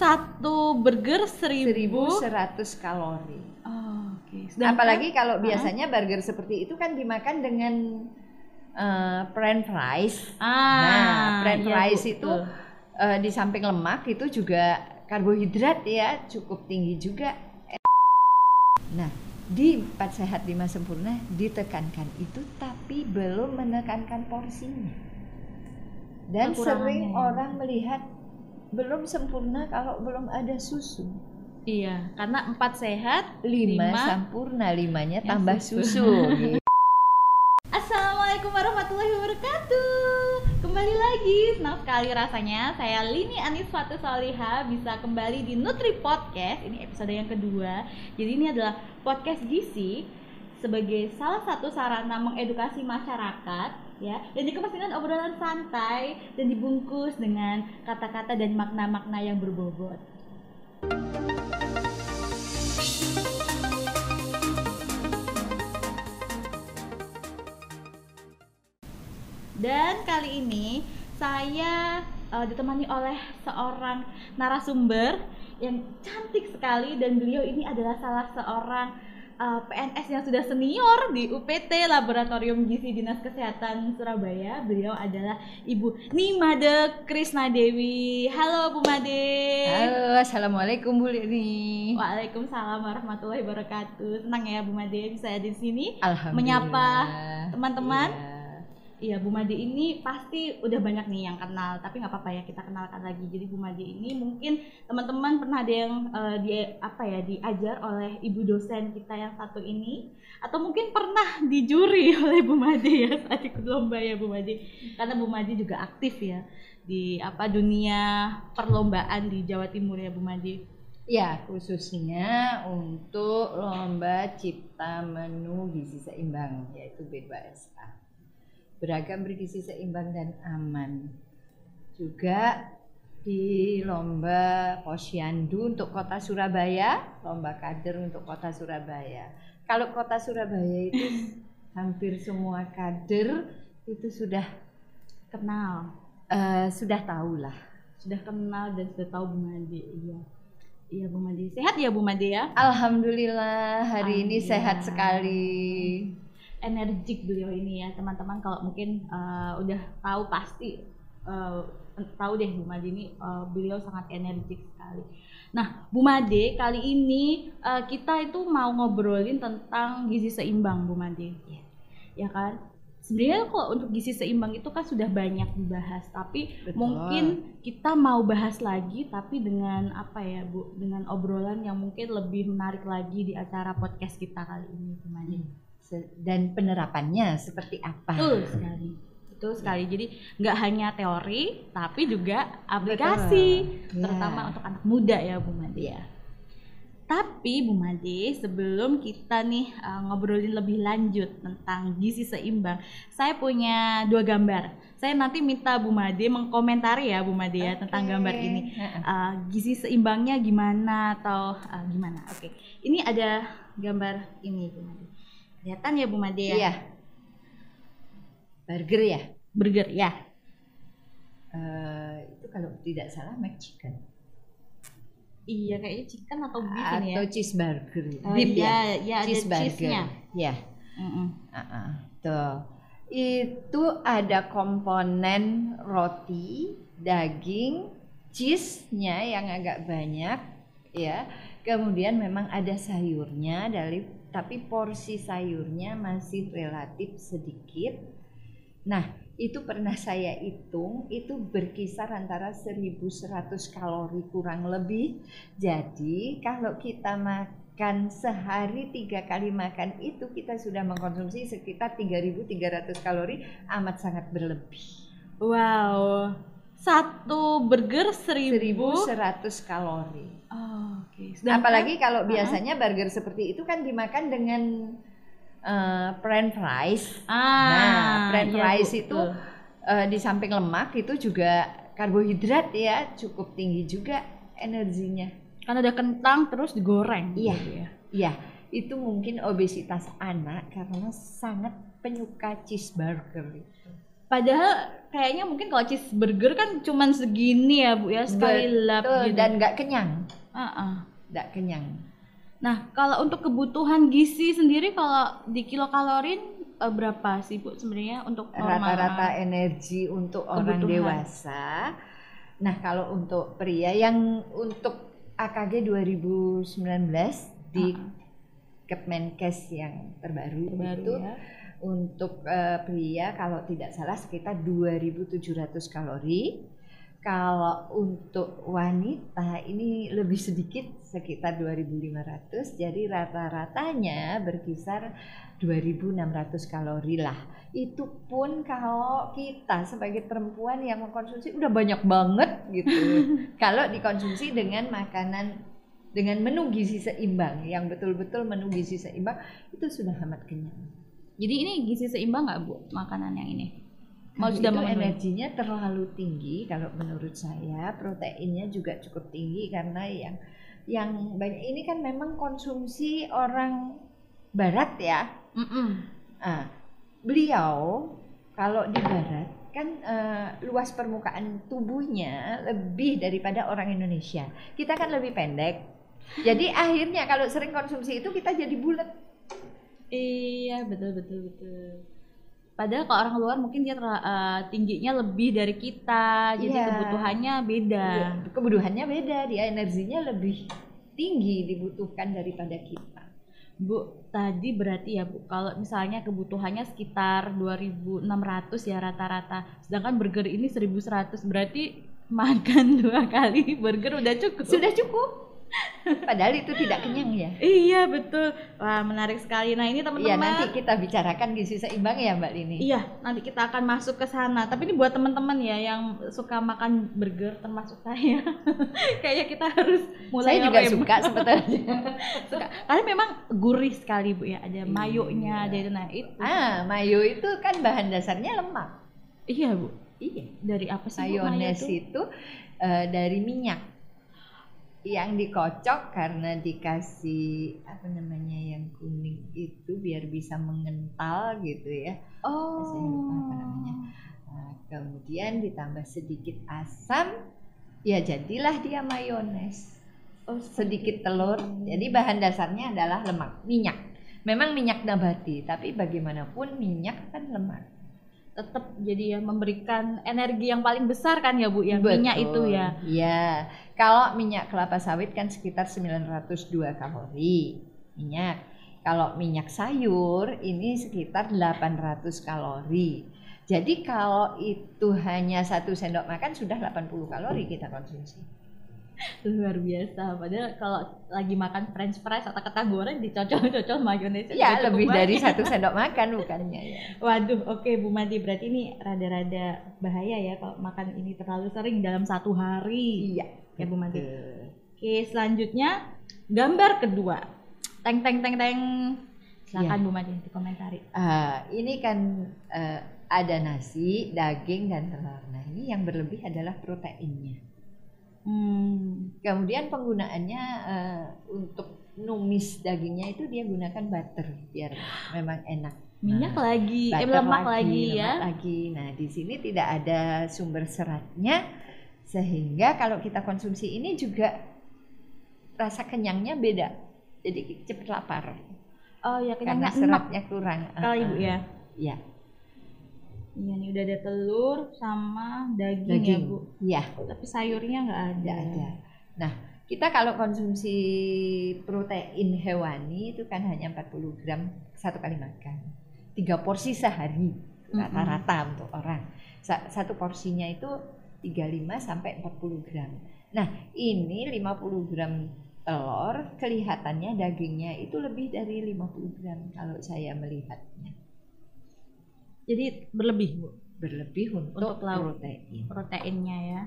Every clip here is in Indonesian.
Satu burger 1100 kalori. Oh, oke. Apalagi kalau biasanya burger seperti itu kan dimakan dengan french fries. French fries itu di samping lemak itu juga karbohidrat ya, cukup tinggi juga. Nah, di 4 Sehat 5 Sempurna ditekankan itu tapi belum menekankan porsinya. Dan sering orang melihat belum sempurna kalau belum ada susu. Iya, karena 4 sehat 5 sempurna, 5-nya tambah susu. Assalamualaikum warahmatullahi wabarakatuh. Kembali lagi, senang sekali rasanya saya Lini Aniswati Soliha bisa kembali di Nutri Podcast. Ini episode yang kedua. Jadi ini adalah podcast gizi sebagai salah satu sarana mengedukasi masyarakat ya, dan dikemas dengan obrolan santai dan dibungkus dengan kata-kata dan makna-makna yang berbobot. Dan kali ini saya ditemani oleh seorang narasumber yang cantik sekali, dan beliau ini adalah salah seorang PNS yang sudah senior di UPT Laboratorium Gizi Dinas Kesehatan Surabaya. Beliau adalah Ibu Nimade Krisnadewi. Halo Bu Made. Halo, assalamualaikum Bu Lini. Waalaikumsalam warahmatullahi wabarakatuh. Senang ya Bu Made bisa di sini menyapa teman-teman. Iya, Bu Made ini pasti udah banyak nih yang kenal, tapi nggak apa-apa ya, kita kenalkan lagi. Jadi Bu Made ini mungkin teman-teman pernah ada yang diajar oleh ibu dosen kita yang satu ini, atau mungkin pernah dijuri oleh Bu Made ya saat ikut lomba ya Bu Made. Karena Bu Made juga aktif ya di dunia perlombaan di Jawa Timur ya Bu Made. Ya, khususnya untuk lomba cipta menu gizi seimbang yaitu B2SA. Beragam, bergizi, seimbang dan aman. Juga di lomba Posyandu untuk Kota Surabaya, lomba kader untuk Kota Surabaya. Kalau Kota Surabaya itu hampir semua kader itu sudah kenal, sudah tahu lah, sudah kenal dan sudah tahu Bu Made. Iya Bu Made, sehat ya Bu Made ya? Alhamdulillah hari ini sehat sekali. Energik beliau ini ya teman-teman. Kalau mungkin udah tahu pasti tahu deh Bu Made ini beliau sangat energik sekali. Nah Bu Made, kali ini kita itu mau ngobrolin tentang gizi seimbang Bu Made ya kan. Sebenarnya kalau untuk gizi seimbang itu kan sudah banyak dibahas, tapi betul, mungkin kita mau bahas lagi tapi dengan apa ya Bu, dengan obrolan yang mungkin lebih menarik lagi di acara podcast kita kali ini Bu Made. Dan penerapannya seperti apa? Betul sekali. Jadi nggak hanya teori tapi juga aplikasi, terutama untuk anak muda ya Bu Made ya. Tapi Bu Made, sebelum kita nih ngobrolin lebih lanjut tentang gizi seimbang, saya punya 2 gambar. Saya nanti minta Bu Made mengkomentari ya Bu Made ya tentang gambar ini. Gizi seimbangnya gimana atau gimana? Oke. Ini ada gambar ini Bu Made. Kelihatan ya Bu Made ya? Iya. Burger ya? Burger ya. Itu kalau tidak salah McChicken. Iya, kayaknya chicken atau beef ini ya? Atau cheeseburger. Beef ya, cheeseburger. Ya. Tuh. Itu ada komponen roti, daging, cheese-nya yang agak banyak ya. Kemudian memang ada sayurnya tapi porsi sayurnya masih relatif sedikit. Nah, itu pernah saya hitung, itu berkisar antara 1100 kalori kurang lebih. Jadi kalau kita makan sehari 3 kali makan itu, kita sudah mengkonsumsi sekitar 3.300 kalori, amat sangat berlebih. Wow, satu burger 1100 kalori. Oke. Apalagi kalau biasanya burger seperti itu kan dimakan dengan french fries. French fries itu di samping lemak itu juga karbohidrat ya, cukup tinggi juga energinya. Karena ada kentang terus digoreng. Iya. Gitu ya. Iya, itu mungkin obesitas anak karena sangat penyuka cheeseburger itu. Padahal kayaknya mungkin kalau cheeseburger kan cuman segini ya Bu ya, sekali lap gitu. Dan nggak kenyang. Nggak kenyang. Nah kalau untuk kebutuhan gizi sendiri kalau di kilokalorin berapa sih Bu sebenarnya untuk rata-rata energi untuk orang dewasa? Nah kalau untuk pria yang untuk AKG 2019 di Kemenkes yang terbaru itu ya. Untuk pria kalau tidak salah sekitar 2.700 kalori. Kalau untuk wanita ini lebih sedikit sekitar 2.500. Jadi rata-ratanya berkisar 2.600 kalori lah. Itu pun kalau kita sebagai perempuan yang mengkonsumsi udah banyak banget gitu. Kalau dikonsumsi dengan makanan dengan menu gizi seimbang yang betul-betul menu gizi seimbang itu sudah amat kenyang. Jadi ini gizi seimbang nggak Bu makanan yang ini? Itu energinya terlalu tinggi kalau menurut saya, proteinnya juga cukup tinggi karena yang banyak ini kan memang konsumsi orang Barat ya. Nah, beliau kalau di Barat kan luas permukaan tubuhnya lebih daripada orang Indonesia. Kita kan lebih pendek. Jadi akhirnya kalau sering konsumsi itu kita jadi bulat. Iya betul. Padahal kalau orang luar mungkin dia tingginya lebih dari kita, jadi kebutuhannya beda. Iya, kebutuhannya beda, dia energinya lebih tinggi dibutuhkan daripada kita. Bu, tadi berarti ya Bu, kalau misalnya kebutuhannya sekitar 2.600 ya rata-rata, sedangkan burger ini 1.100, berarti makan 2 kali burger udah cukup. Sudah cukup. Padahal itu tidak kenyang ya. Iya betul. Wah menarik sekali. Nah ini teman-teman. Iya nanti kita bicarakan gizi seimbang ya Mbak Lini. Iya nanti kita akan masuk ke sana. Tapi ini buat teman-teman ya yang suka makan burger termasuk saya. Kayaknya kita harus mulai. Saya juga suka sebetulnya. Suka. Karena memang gurih sekali Bu ya. Ada mayonya, ada itu. Nah itu. Mayo itu kan bahan dasarnya lemak. Iya Bu. Iya. Dari apa sih Mayones itu dari minyak. Yang dikocok karena dikasih apa namanya yang kuning itu biar bisa mengental gitu ya. Saya lupa apa namanya. Nah, kemudian ditambah sedikit asam, ya jadilah dia mayones. Sedikit telur. Jadi bahan dasarnya adalah lemak, minyak. Memang minyak nabati, tapi bagaimanapun minyak kan lemak. Tetap jadi ya memberikan energi yang paling besar kan ya Bu ya. Betul. Minyak itu ya. Iya. Kalau minyak kelapa sawit kan sekitar 902 kalori minyak. Kalau minyak sayur ini sekitar 800 kalori. Jadi kalau itu hanya 1 sendok makan sudah 80 kalori kita konsumsi. Luar biasa. Padahal kalau lagi makan french fries atau kentang goreng dicocol-cocol mayones. Ya lebih dari 1 sendok makan bukannya ya. Waduh, oke Bu Madi, berarti ini rada-rada bahaya ya kalau makan ini terlalu sering dalam 1 hari. Iya. Ya Bu Madi. Oke, selanjutnya gambar kedua. Teng. Silakan Bu Madi dikomentari. Ini kan ada nasi, daging dan telur. Nah ini yang berlebih adalah proteinnya. Kemudian penggunaannya untuk numis dagingnya itu dia gunakan butter biar memang enak. Minyak lagi, lemak lagi ya. Nah di sini tidak ada sumber seratnya sehingga kalau kita konsumsi ini juga rasa kenyangnya beda. Jadi cepat lapar. Oh ya kenyangnya karena seratnya kurang. Kalau Ibu ya. Iya. Iya nih udah ada telur sama daging ya Bu. Iya. Tapi sayurnya nggak ada. Nggak ada. Nah kita kalau konsumsi protein hewani itu kan hanya 40 gram 1 kali makan. 3 porsi sehari rata-rata untuk orang. 1 porsinya itu 35 sampai 40 gram. Nah ini 50 gram telur kelihatannya dagingnya itu lebih dari 50 gram kalau saya melihatnya. Jadi berlebih Bu? Berlebih untuk protein. Proteinnya ya.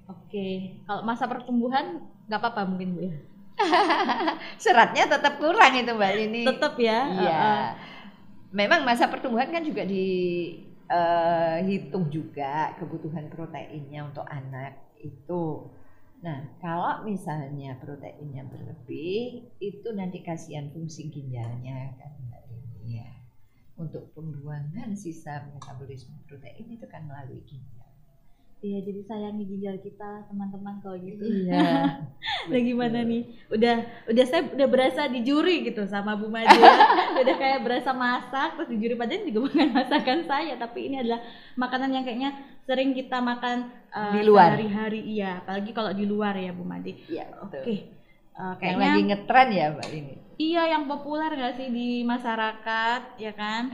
Oke, kalau masa pertumbuhan nggak apa-apa mungkin Bu ya? Seratnya tetap kurang itu Mbak Lini. Tetap ya? Iya. Memang masa pertumbuhan kan juga dihitung juga kebutuhan proteinnya untuk anak itu. Nah, kalau misalnya proteinnya berlebih, itu nanti kasihan fungsi ginjalnya kan Mbak Lini ya. untuk pembuangan sisa metabolisme protein itu kan melalui ginjal. Iya, jadi sayangi ginjal kita teman-teman kalau gitu. Iya. Nah gimana nih? Saya udah berasa di juri gitu sama Bu Made ya. Udah kayak berasa masak terus di juri, padahal juga bukan masakan saya, tapi ini adalah makanan yang kayaknya sering kita makan di luar sehari-hari. Iya, apalagi kalau di luar ya Bu Made. Iya, Oke. Kayaknya yang lagi ngetren ya Mbak ini. Iya, yang populer nggak sih di masyarakat, ya kan?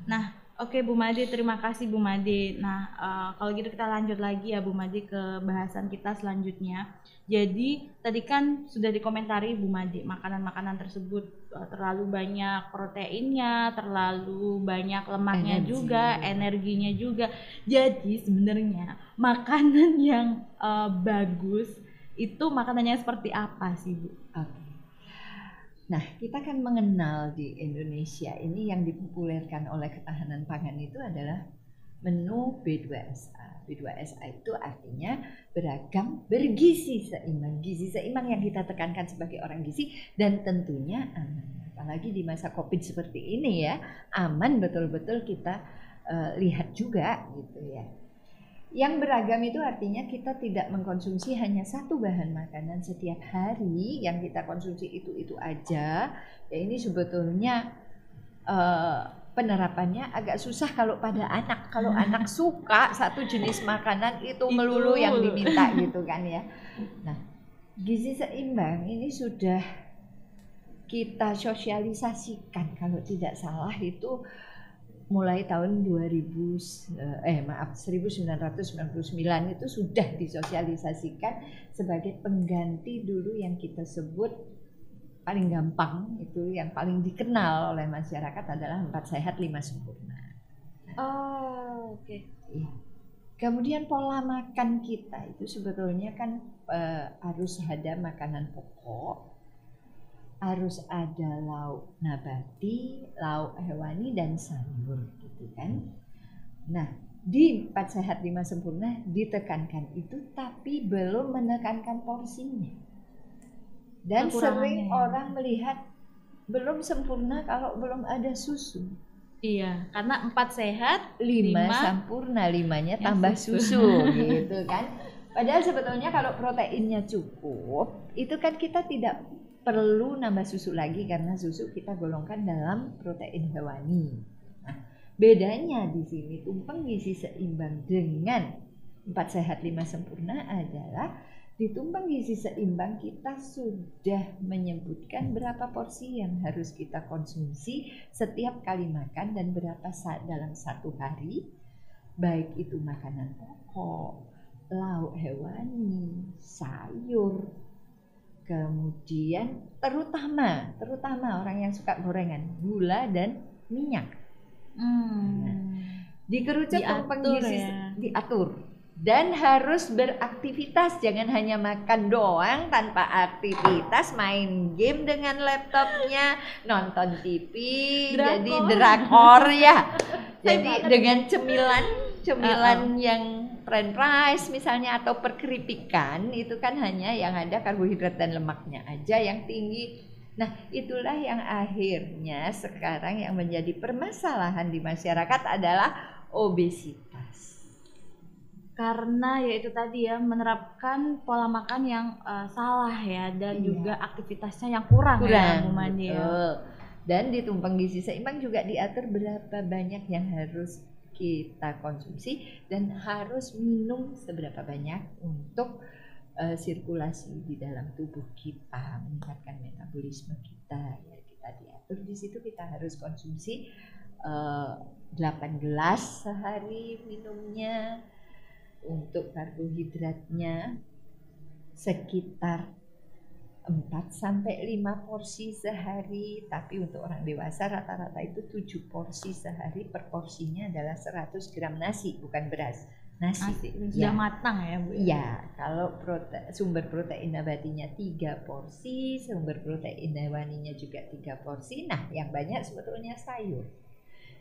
Nah, oke Bu Made, terima kasih Bu Made. Nah, kalau gitu kita lanjut lagi ya Bu Made ke bahasan kita selanjutnya. Jadi tadi kan sudah dikomentari Bu Made, makanan-makanan tersebut terlalu banyak proteinnya, terlalu banyak lemaknya juga, energinya juga. Jadi sebenarnya makanan yang bagus itu makanannya seperti apa sih Bu? Oke. Nah, kita kan mengenal di Indonesia ini yang dipopulerkan oleh ketahanan pangan itu adalah menu B2SA. B2SA itu artinya beragam, bergizi seimbang. Gizi seimbang yang kita tekankan sebagai orang gizi, dan tentunya aman. Apalagi di masa Covid seperti ini ya, aman betul-betul kita lihat juga gitu ya. Yang beragam itu artinya kita tidak mengkonsumsi hanya satu bahan makanan setiap hari, yang kita konsumsi itu aja. Ya ini sebetulnya penerapannya agak susah kalau pada anak. Kalau anak suka satu jenis makanan itu melulu yang diminta gitu kan ya. Nah, gizi seimbang ini sudah kita sosialisasikan kalau tidak salah itu mulai tahun 1999 itu sudah disosialisasikan sebagai pengganti dulu yang kita sebut paling gampang, itu yang paling dikenal oleh masyarakat adalah 4 sehat 5 sempurna. Oke. Ya. Kemudian pola makan kita itu sebetulnya kan harus ada makanan pokok, harus ada lauk nabati, lauk hewani, dan sayur gitu kan. Nah, di 4 sehat 5 sempurna ditekankan itu, tapi belum menekankan porsinya. Dan sering orang melihat belum sempurna kalau belum ada susu. Iya, karena 4 sehat 5 sempurna, 5-nya tambah susu gitu kan. Padahal sebetulnya kalau proteinnya cukup, itu kan kita tidak perlu nambah susu lagi karena susu kita golongkan dalam protein hewani. Nah, bedanya di sini tumpeng gizi seimbang dengan 4 sehat 5 sempurna adalah di tumpeng gizi seimbang kita sudah menyebutkan berapa porsi yang harus kita konsumsi setiap kali makan dan berapa saat dalam satu hari, baik itu makanan pokok, lauk hewani, sayur, kemudian terutama orang yang suka gorengan, gula dan minyak. Nah, dikerucut tumpeng gizi diatur dan harus beraktivitas, jangan hanya makan doang tanpa aktivitas, main game dengan laptopnya, nonton TV, jadi drakor ya. Jadi dengan cemilan yang french fries misalnya atau perkeripikan, itu kan hanya yang ada karbohidrat dan lemaknya aja yang tinggi. Nah, itulah yang akhirnya sekarang yang menjadi permasalahan di masyarakat adalah obesitas. Karena ya itu tadi ya, menerapkan pola makan yang salah ya, dan juga aktivitasnya yang kurang ya Bu Made. Dan di tumpeng gizi seimbang juga diatur berapa banyak yang harus kita konsumsi dan harus minum seberapa banyak untuk sirkulasi di dalam tubuh kita, meningkatkan metabolisme kita. Ya, kita diatur di situ, kita harus konsumsi 8 gelas sehari minumnya. Untuk karbohidratnya sekitar 4-5 porsi sehari, tapi untuk orang dewasa rata-rata itu 7 porsi sehari. Per porsinya adalah 100 gram nasi, bukan beras, nasi sudah matang ya Bu. Iya, kalau sumber protein nabatinya 3 porsi, sumber protein hewaninya juga 3 porsi. Nah, yang banyak sebetulnya sayur,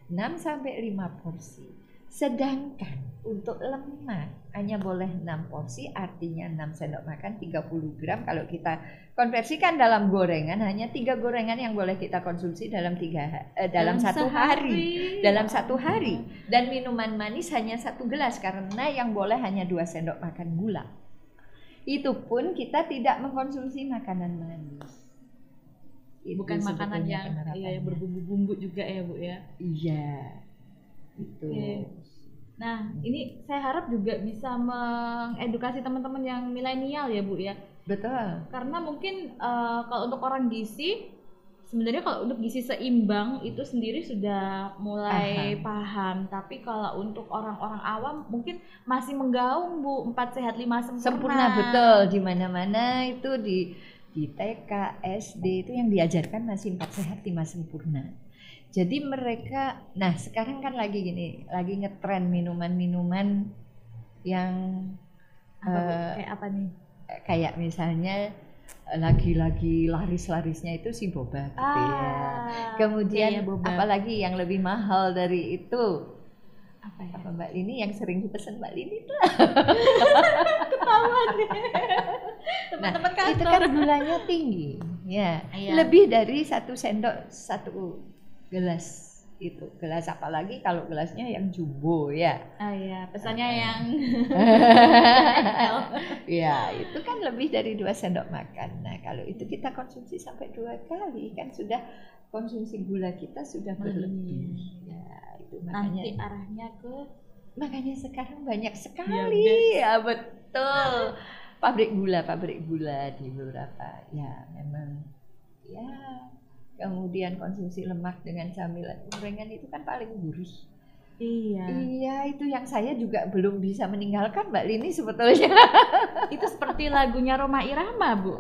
6-5 porsi. Sedangkan untuk lemak hanya boleh 6 porsi, artinya 6 sendok makan 30 gram. Kalau kita konversikan dalam gorengan, hanya 3 gorengan yang boleh kita konsumsi dalam satu hari. Dalam satu hari. Dan minuman manis hanya 1 gelas, karena yang boleh hanya 2 sendok makan gula. Itu pun kita tidak mengkonsumsi makanan manis. Bukan makanan yang berbumbu-bumbu juga ya Bu ya. Iya. Itu. Nah, ini saya harap juga bisa mengedukasi teman-teman yang milenial ya Bu ya. Betul. Karena mungkin kalau untuk orang gizi, sebenarnya kalau untuk gizi seimbang itu sendiri sudah mulai paham. Tapi kalau untuk orang-orang awam mungkin masih menggaung Bu, 4 sehat 5 sempurna. Sempurna, betul. Di mana-mana itu di TK, SD itu yang diajarkan masih 4 sehat 5 sempurna. Jadi mereka, nah sekarang kan lagi ngetren minuman-minuman yang kayak apa nih? Kayak misalnya lagi laris-larisnya itu si boba gitu ya. Kemudian apalagi yang lebih mahal dari itu? Apa Mbak Lini yang sering dipesan Mbak Lini tuh? Ketahuan deh. Teman-teman kantor. Itu kan gulanya tinggi, ya. Lebih dari 1 sendok 1 gelas itu. Gelas apalagi kalau gelasnya yang jumbo ya. Pesannya yang ya, itu kan lebih dari 2 sendok makan. Nah, kalau itu kita konsumsi sampai 2 kali kan sudah konsumsi gula kita sudah berlebih. Ya, itu makanya nanti arahnya makanya sekarang banyak sekali ya betul. Pabrik gula di beberapa ya memang ya. Kemudian konsumsi lemak dengan camilan gorengan itu kan paling gurih. Iya, itu yang saya juga belum bisa meninggalkan Mbak Lini sebetulnya. Itu seperti lagunya Rhoma Irama Bu.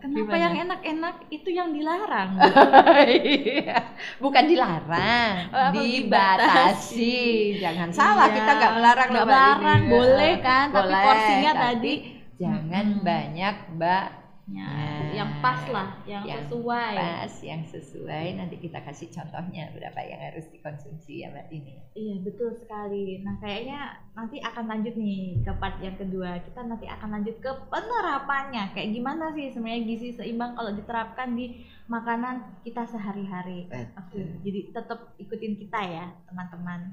Kenapa yang enak-enak itu yang dilarang? Bukan dilarang, dibatasi. Jangan salah, kita nggak melarang. Nggak melarang, boleh kan? Tapi porsinya tadi jangan banyak Mbak. Yang pas lah, yang sesuai. Yang sesuai. Nanti kita kasih contohnya berapa yang harus dikonsumsi ya Mbak Tini. Iya betul sekali. Nah kayaknya nanti akan lanjut nih ke part yang kedua. Kita nanti akan lanjut ke penerapannya. Kayak gimana sih sebenarnya gizi seimbang kalau diterapkan di makanan kita sehari-hari. Jadi tetap ikutin kita ya teman-teman.